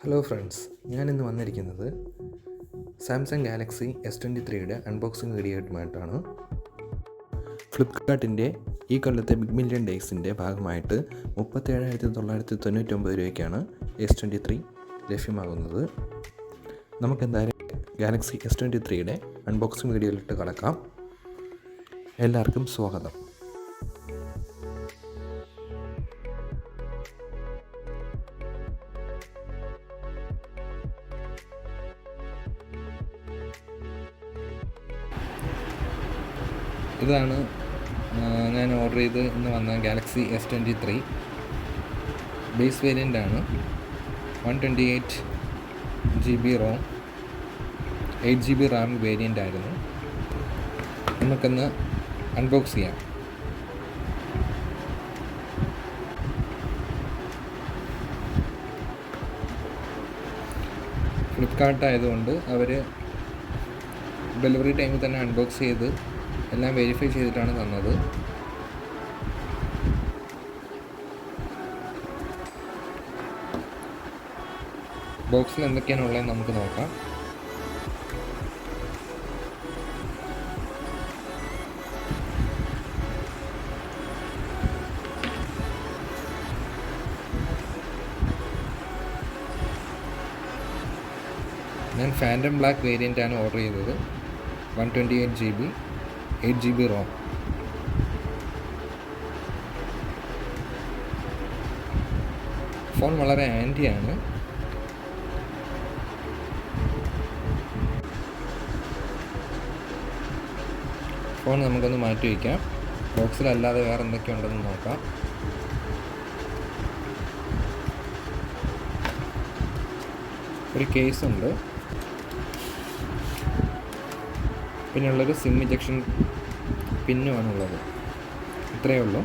Hello friends, ഞാനിന്ന് വന്നിരിക്കുന്നത് Samsung Galaxy S23യുടെ unboxing video ആയിട്ടുമായിട്ടാണ്. ഫ്ലിപ്കാർട്ടിൻ്റെ ഈ കൊല്ലത്തെ ബിഗ് മില്യൺ ഡേയ്സിൻ്റെ ഭാഗമായിട്ട് 37,999 രൂപയ്ക്കാണ് S23 ലഭ്യമാകുന്നത്. നമുക്കെന്തായാലും ഗാലക്സി S23യുടെ അൺബോക്സിംഗ് വീഡിയോയിലിട്ട് കടക്കാം. എല്ലാവർക്കും സ്വാഗതം. ഇതാണ് ഞാൻ ഓർഡർ ചെയ്ത് ഇന്ന് വന്ന ഗാലക്സി S23 ബേസ് വേരിയൻ്റാണ്. 128GB ROM 8GB RAM variant ആയിരുന്നു. നമുക്കൊന്ന് അൺബോക്സ് ചെയ്യാം. ഫ്ലിപ്കാർട്ട് ആയതുകൊണ്ട് അവർ ഡെലിവറി ടൈമിൽ തന്നെ അൺബോക്സ് ചെയ്ത് എല്ലാം വെരിഫൈ ചെയ്തിട്ടാണ് തന്നത്. ബോക്സിൽ എന്തൊക്കെയാണുള്ളതെന്ന് നമുക്ക് നോക്കാം. ഞാൻ ഫാൻറ്റം ബ്ലാക്ക് വേരിയൻ്റാണ് ഓർഡർ ചെയ്തത്. 128GB 8GB ROM. ഫോൺ വളരെ ആൻറ്റിയാണ്. ഫോൺ നമുക്കൊന്ന് മാറ്റി വയ്ക്കാം. ബോക്സിലല്ലാതെ വേറെ എന്തൊക്കെയുണ്ടെന്ന് നോക്കാം. ഒരു കേസുണ്ട്, പിന്നെയുള്ളൊരു സിം ഇജക്ഷൻ പിന്നുമാണുള്ളത്. ഇത്രയേ ഉള്ളൂ.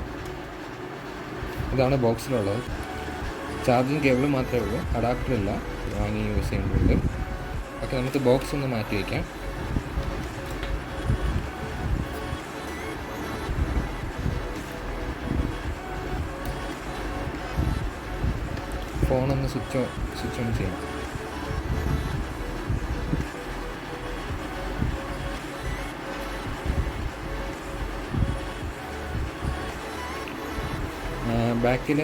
ഇതാണ് ബോക്സിലുള്ളത്. ചാർജിങ് കേബിൾ മാത്രമേ ഉള്ളൂ, അഡാപ്റ്ററില്ല വാങ്ങി യൂസ് ചെയ്യുന്നുണ്ട്. ഓക്കെ, നമുക്ക് ബോക്സ് ഒന്ന് മാറ്റി വയ്ക്കാം. ഫോണൊന്ന് സ്വിച്ച് ഓൺ ചെയ്യാം. ബാക്കിൽ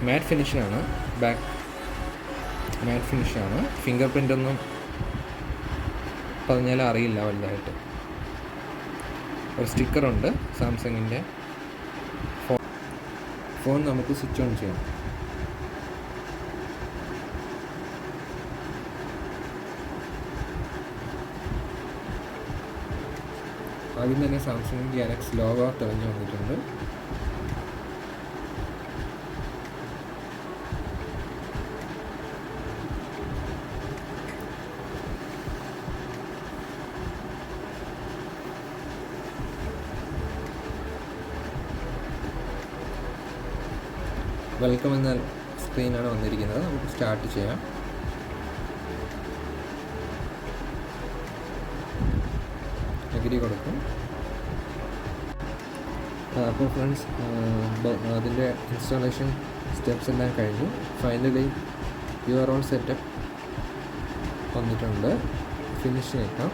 മാറ്റ് ഫിനിഷാണ്. മാറ്റ് ഫിനിഷാണ്. ഫിംഗർ പ്രിൻ്റൊന്നും പറഞ്ഞാൽ അറിയില്ല വലുതായിട്ട്. ഒരു സ്റ്റിക്കറുണ്ട് സാംസങ്ങിൻ്റെ. ഫോൺ നമുക്ക് സ്വിച്ച് ഓൺ ചെയ്യാം. ആദ്യം തന്നെ സാംസങ് ഗാലക്സി ലോഗോ തെളിഞ്ഞു വന്നിട്ടുണ്ട്. വെൽക്കം എന്ന സ്ക്രീനാണ് വന്നിരിക്കുന്നത്. നമുക്ക് സ്റ്റാർട്ട് ചെയ്യാം. അഗ്രി കൊടുക്കും. അപ്പോൾ ഫ്രണ്ട്സ്, അതിൻ്റെ ഇൻസ്റ്റാളേഷൻ സ്റ്റെപ്സ് എല്ലാം കഴിഞ്ഞു. Finally you are all setup വന്നിട്ടുണ്ട്. ഫിനിഷ് ചെയ്യിക്കാം.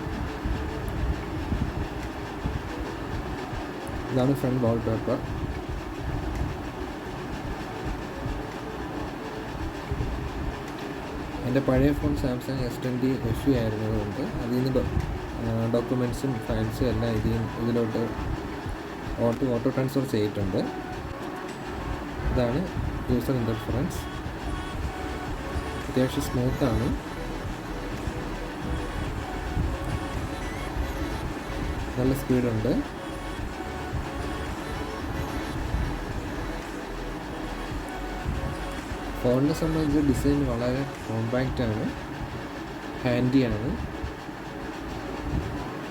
ഇതാണ് ഫ്രണ്ട് വാൾ പേപ്പർ. എൻ്റെ പഴയ ഫോൺ സാംസങ് S20 FE ആയിരുന്നതുകൊണ്ട് അതിൽ നിന്ന് ഡോക്യുമെൻറ്റ്സും ഫയൽസും എല്ലാം ഇതിലോട്ട് ഓട്ടോ ട്രാൻസ്ഫർ ചെയ്തിട്ടുണ്ട്. ഇതാണ് യൂസർ ഇൻ്റർഫറൻസ്. അത്യാവശ്യം സ്മൂത്താണ്. നല്ല സ്പീഡുണ്ട്. ഫോണിനെ സംബന്ധിച്ച് ഡിസൈൻ വളരെ കോമ്പാക്റ്റാണ്, ഹാൻഡിയാണ്.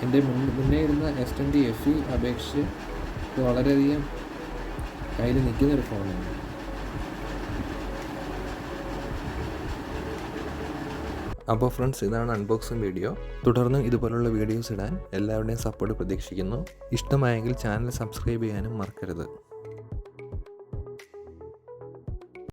എൻ്റെ മുന്നേ ഇരുന്ന S20 FE അപേക്ഷിച്ച് ഇത് വളരെയധികം കയ്യിൽ നിൽക്കുന്നൊരു ഫോണാണ്. അപ്പോൾ ഫ്രണ്ട്സ്, ഇതാണ് അൺബോക്സിങ് വീഡിയോ. തുടർന്ന് ഇതുപോലുള്ള വീഡിയോസ് ഇടാൻ എല്ലാവരുടെയും സപ്പോർട്ട് പ്രതീക്ഷിക്കുന്നു. ഇഷ്ടമായെങ്കിൽ ചാനൽ സബ്സ്ക്രൈബ് ചെയ്യാനും മറക്കരുത്.